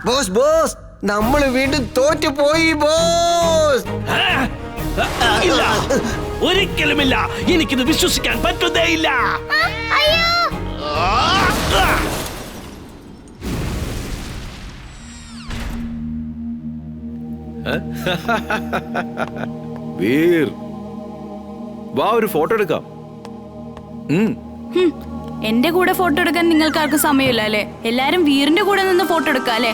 Boss boss നമ്മള് വീണ്ടും തോറ്റുപോയി ബോസ്. ഇല്ല, ഒരിക്കലുമില്ല. എനിക്കിത് വിശ്വസിക്കാൻ പറ്റുന്നേയില്ല. വീർ, വാ ഒരു ഫോട്ടോ എടുക്കാം. എന്റെ കൂടെ ഫോട്ടോ എടുക്കാൻ നിങ്ങൾക്ക് ആർക്കും സമയമില്ല അല്ലേ? എല്ലാരും വീറിന്റെ കൂടെ നിന്ന് ഫോട്ടോ എടുക്കാം അല്ലേ?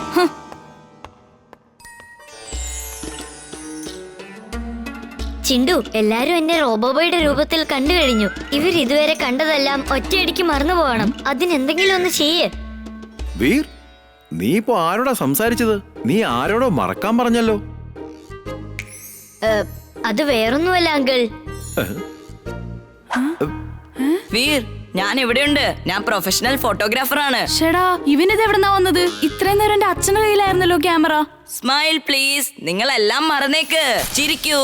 ചിണ്ടു, എല്ലാരും എന്നെ റോബോബോയുടെ രൂപത്തിൽ കണ്ടു കഴിഞ്ഞു. ഇവർ ഇതുവരെ കണ്ടതെല്ലാം ഒറ്റയടിക്ക് മറന്നു പോകണം. അതിനെന്തെങ്കിലും ഒന്ന് ചെയ്യേ. വീർ, നീ ഇപ്പോ ആരോടാ സംസാരിച്ചത്? നീ ആരോടോ മറക്കാൻ പറഞ്ഞല്ലോ. അത് വേറൊന്നുമല്ല അങ്കിൾ. വീർ, ഞാൻ ഇവിടെയുണ്ട്. ഞാൻ പ്രൊഫഷണൽ ഫോട്ടോഗ്രാഫർ ആണ്. ഷെടാ, ഇവനിത് എവിടെന്നാ വന്നത്? ഇത്രയും നേരം എന്റെ അച്ഛന്റെ കയ്യിലായിരുന്നല്ലോ ക്യാമറ. Smile please. നിങ്ങളെല്ലാം മറന്നേക്ക്, ചിരിക്കൂ.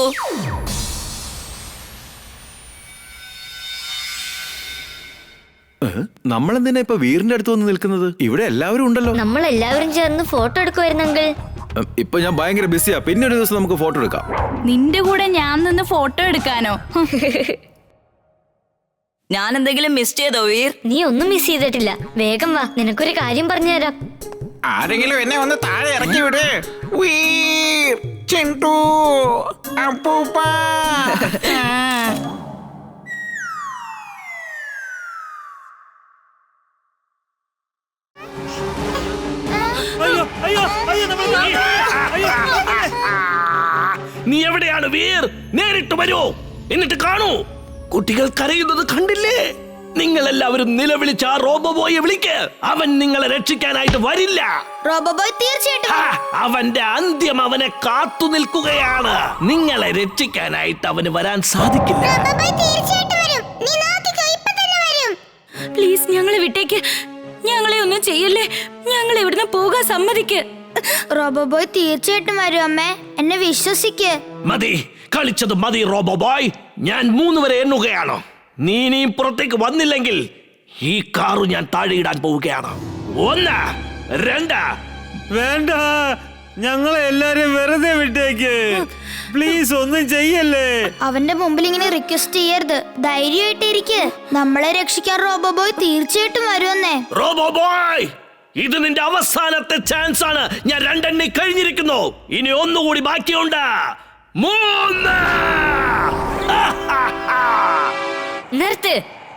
നമ്മളെന്തിനാ ഇപ്പൊ വീറിന്റെ അടുത്ത് വന്ന് നിൽക്കുന്നത്? ഇവിടെ എല്ലാവരും ഉണ്ടല്ലോ. നമ്മൾ എല്ലാവരും ചേർന്ന് ഫോട്ടോ എടുക്കുമായിരുന്നു അങ്കിൾ. ഇപ്പൊ ഞാൻ ഭയങ്കര ബിസിയാ. പിന്നെ ഒരു ദിവസം നമുക്ക് ഫോട്ടോ എടുക്കാം. നിന്റെ കൂടെ ഞാൻ നിന്ന് ഫോട്ടോ എടുക്കാനോ? ഞാൻ എന്തെങ്കിലും മിസ് ചെയ്തോ വീർ? നീ ഒന്നും മിസ് ചെയ്തിട്ടില്ല. വേഗം വാ, നിനക്കൊരു കാര്യം പറഞ്ഞുതരാം. ആരെങ്കിലും എന്നെ ഒന്ന് താഴെ ഇറക്കി വിട്. വീർ, ചിണ്ടു, അപ്പൂപ്പ. നീ എവിടെയാണ് വീർ? നേരിട്ട് വരൂ, എന്നിട്ട് കാണൂ. കുട്ടികൾ കരയുന്നത് കണ്ടില്ലേ? നിങ്ങൾ എല്ലാവരും നിലവിളിച്ച ആ റോബോബോയെ വിളിക്ക്. അവൻ നിങ്ങളെ രക്ഷിക്കാനായിട്ട് വരില്ല. റോബോബോയ് തീർച്ചയായിട്ടും അവന്റെ അന്ത്യം അവനെ കാത്തു നിൽക്കുകയാണ്. നിങ്ങളെ രക്ഷിക്കാനായിട്ട് അവന് വരാൻ സാധിക്കില്ല. പ്ലീസ് ഞങ്ങളെ വിട്ടേക്ക്. ഞങ്ങളെ ഒന്നും ചെയ്യല്ലേ. ഞങ്ങൾ ഇവിടുന്ന് പോകാൻ സമ്മതിക്ക്. റോബോബോയ് തീർച്ചയായിട്ടും വരും അമ്മേ, എന്നെ വിശ്വസിക്ക്. മതി, കളിച്ചത് മതി റോബോബോയ്. ഞാൻ 3 വരെ എണ്ണുകയാണ്. നീ ഇനിയും പുറത്തേക്ക് വന്നില്ലെങ്കിൽ ഈ കാറു ഞാൻ താഴെയിടാൻ പോവുകയാണ്. 1, 2. വേണ്ട, ഞങ്ങളെ എല്ലാരും വെറുതെ വിട്ടേക്ക്. പ്ലീസ് ഒന്നും ചെയ്യല്ലേ. അവന്റെ മുമ്പിൽ ഇങ്ങനെ റിക്വസ്റ്റ് ചെയ്യരുത്. ധൈര്യമായിട്ടിരിക്ക്. നമ്മളെ രക്ഷിക്കാൻ റോബോബോയ് തീർച്ചയായിട്ടും വരുമെന്നേ. റോബോബോയ്, ഇത് നിന്റെ അവസാനത്തെ ചാൻസ് ആണ്. ഞാൻ 2 എണ്ണി കഴിഞ്ഞിരിക്കുന്നു. ഇനി ഒന്നുകൂടി ബാക്കിയുണ്ട്. 3. നിർത്ത്.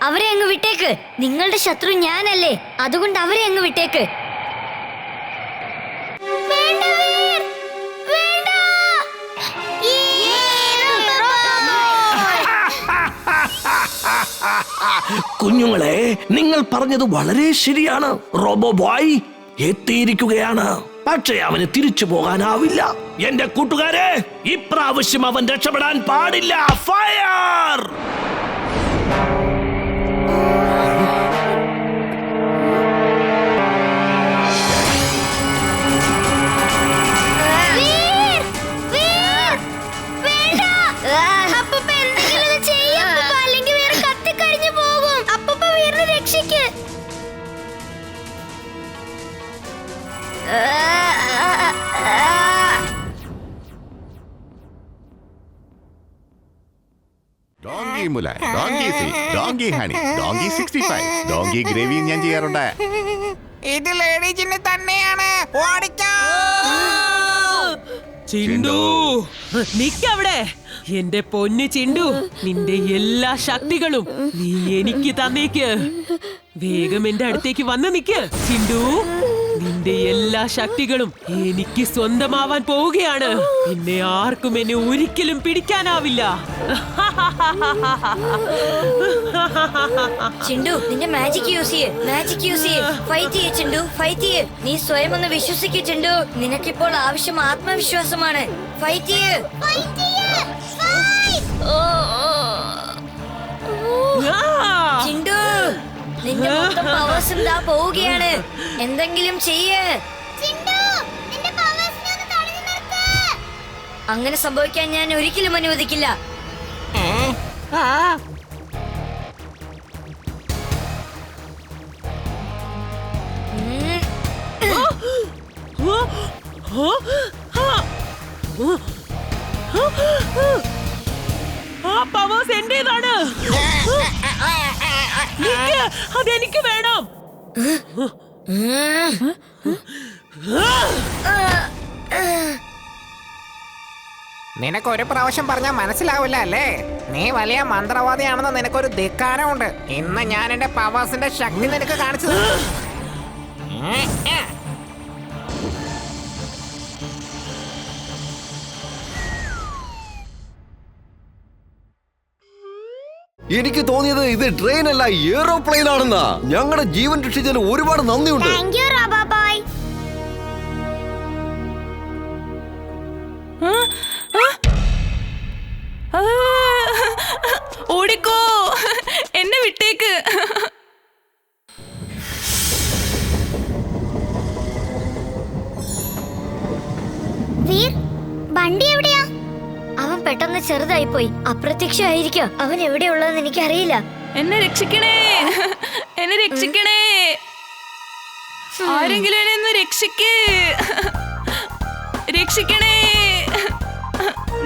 അവരെ അങ്ങ് വിട്ടേക്ക്. നിങ്ങളുടെ ശത്രു ഞാനല്ലേ, അതുകൊണ്ട് അവരെ അങ്ങ് വിട്ടേക്ക്. കുഞ്ഞുങ്ങളെ, നിങ്ങൾ പറഞ്ഞത് വളരെ ശരിയാണ്. റോബോബോയ് എത്തിയിരിക്കുകയാണ്. പക്ഷേ അവന് തിരിച്ചു പോകാനാവില്ല. എന്റെ കൂട്ടുകാരെ, ഇപ്രാവശ്യം അവൻ രക്ഷപ്പെടാൻ പാടില്ല. ഫയർ! ഡോങ്കി മുലായ്, donkey sweet, donkey honey, donkey 65, donkey gravy ഞാൻ ചെയ്യാറുണ്ട്. ഇത് ലേഡീസിന് തന്നെയാണ്. ഓടിക്കോ. ചിണ്ടു, നിക്കവിടെ. എന്റെ പൊന്നു ചിണ്ടു, നിന്റെ എല്ലാ ശക്തികളും നീ എനിക്ക് തന്നേക്ക്. വേഗം എന്റെ അടുത്തേക്ക് വന്ന് നിക്ക് ചിണ്ടു. നിന്റെ എല്ലാ ശക്തികളും എനിക്ക് സ്വന്തമാവാൻ പോവുകയാണ്. പിന്നെ ആർക്കും എന്നെ ഒരിക്കലും പിടിക്കാനാവില്ല. ചിണ്ടു, നിന്റെ മാജിക് യൂസ് ചെയ്യ്. മാജിക് യൂസ് ചെയ്യ്. ഫൈറ്റ് ചെയ്യ് ചിണ്ടു, ഫൈറ്റ് ചെയ്യ്. നീ സ്വയം ഒന്ന് വിശ്വസിക്കൂ ചിണ്ടു. നിനക്കിപ്പോൾ ആവശ്യം ആത്മവിശ്വാസമാണ്. ഫൈറ്റ് ചെയ്യ്. ചിണ്ടു, നിന്റെ മൊത്തം പവേഴ്സും ദാ പോവുകയാണ്. എന്തെങ്കിലും ചെയ്യ്. അങ്ങനെ സംഭവിക്കാൻ ഞാൻ ഒരിക്കലും അനുവദിക്കില്ല. ആ പവേഴ്സ് എന്റേതാണ്. നിക്ക്, അതെനിക്ക് വേണം. നിനക്കൊരു പ്രാവശ്യം പറഞ്ഞാൽ മനസ്സിലാവില്ല അല്ലേ? നീ വലിയ മന്ത്രവാദിയാണെന്ന് നിനക്കൊരു ധിക്കാരമുണ്ട്. ഇന്ന് ഞാൻ എന്റെ പവേഴ്സിന്റെ ശക്തി നിനക്ക് കാണിച്ചു തരും. എനിക്ക് തോന്നിയത് ഇത് ട്രെയിൻ അല്ല, എയ്റോപ്ലെയിൻ ആണെന്നാ. ഞങ്ങളുടെ ജീവൻ രക്ഷിച്ചതിന് ഒരുപാട് നന്ദിയുണ്ട്. ഓടിക്കോ, എന്നെ വിട്ടേക്ക്. വീർ, ബണ്ടി എവിടെയാ? അവൻ പെട്ടെന്ന് ചെറുതായി പോയി, അപ്രത്യക്ഷമായിരിക്കും. അവൻ എവിടെയുള്ളതെന്ന് എനിക്കറിയില്ല. എന്നെ രക്ഷിക്കണേ, എന്നെ രക്ഷിക്കണേ. ആരെങ്കിലും എന്നെ ഒന്ന് രക്ഷിക്ക്, രക്ഷിക്കണേ.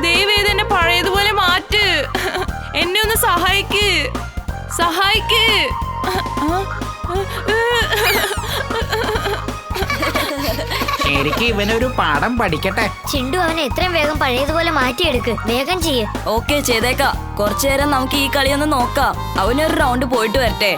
ദയവേത് എന്നെ പഴയതുപോലെ മാറ്റ്. എന്നെ ഒന്ന് സഹായിക്ക്, സഹായിക്ക്. ശരിക്കും ഇവനൊരു പാഠം പഠിക്കട്ടെ. ചിണ്ടു, അവനെ എത്രയും വേഗം പഴയതുപോലെ മാറ്റിയെടുക്ക്. വേഗം ചെയ്യ്. ഓക്കെ, ചെയ്തേക്കാം. കുറച്ചു നേരം നമുക്ക് ഈ കളി ഒന്ന് നോക്കാം. അവനൊരു റൗണ്ട് പോയിട്ട് വരട്ടെ.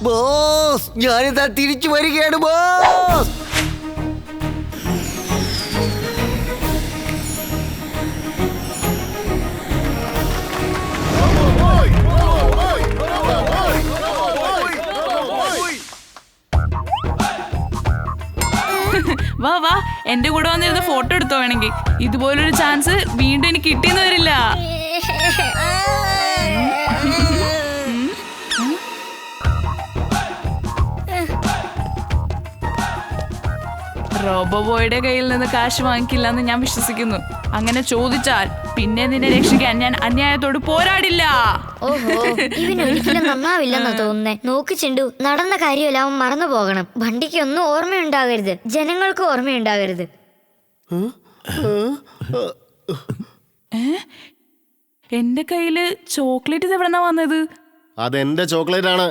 ബോസ്, ഞാനിതാ തിരിച്ചു വരികയാണ് ബോസ്. വാ വാ, എന്റെ കൂടെ വന്നിരുന്ന് ഫോട്ടോ എടുത്തോ വേണമെങ്കിൽ. ഇതുപോലൊരു ചാൻസ് വീണ്ടും എനിക്ക് കിട്ടിയെന്ന് വരില്ല. റോബോബോയുടെ കയ്യിൽ നിന്ന് കാശ് വാങ്ങിക്കില്ല എന്ന് ഞാൻ വിശ്വസിക്കുന്നു. അങ്ങനെ ചോദിച്ചാൽ പിന്നെ നിന്നെ രക്ഷിക്കാൻ ഞാൻ അന്യായത്തോട് പോരാടില്ല. ഓഹോ, ഇവനൊരിക്കലും നന്നാവില്ലെന്നാ തോന്നുന്നേ. നോക്ക് ചിണ്ടു, നടന്ന കാര്യമെല്ലാം അവൻ മറന്നു പോകണം. വണ്ടിക്ക് ഒന്നും ഓർമ്മയുണ്ടാകരുത്, ജനങ്ങൾക്ക് ഓർമ്മയുണ്ടാകരുത്. എന്റെ കയ്യില് ചോക്ലേറ്റ് എവിടെന്നാ വന്നത്? അതെന്റെ ചോക്ലേറ്റ് ആണ്.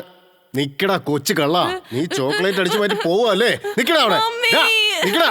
നിക്കടാ കൊച്ചു കള്ള, നീ ചോക്ലേറ്റ് അടിച്ചു മാറ്റി പോവല്ലേ? നിക്കടാ അവിടെ, നിക്കടാ.